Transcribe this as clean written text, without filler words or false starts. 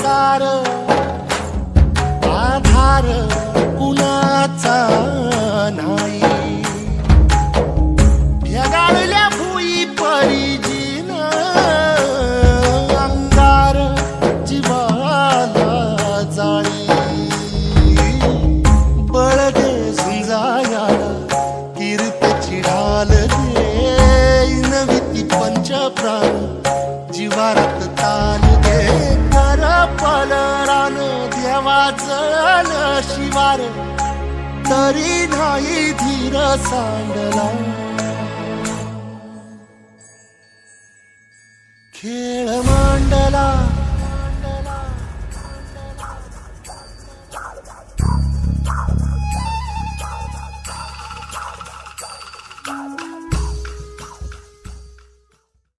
सार आधार कुणाचा नाही ढगाळल्या भुई परिजीन अंगार जीवाला जाळी बळगे झुंजाया कीर्तची ढाल दे नविती पंच प्राण जीवारात ताल दे कर पलरान देवाचल शिवार तरी नाही धीर सांडला खेळ मांडला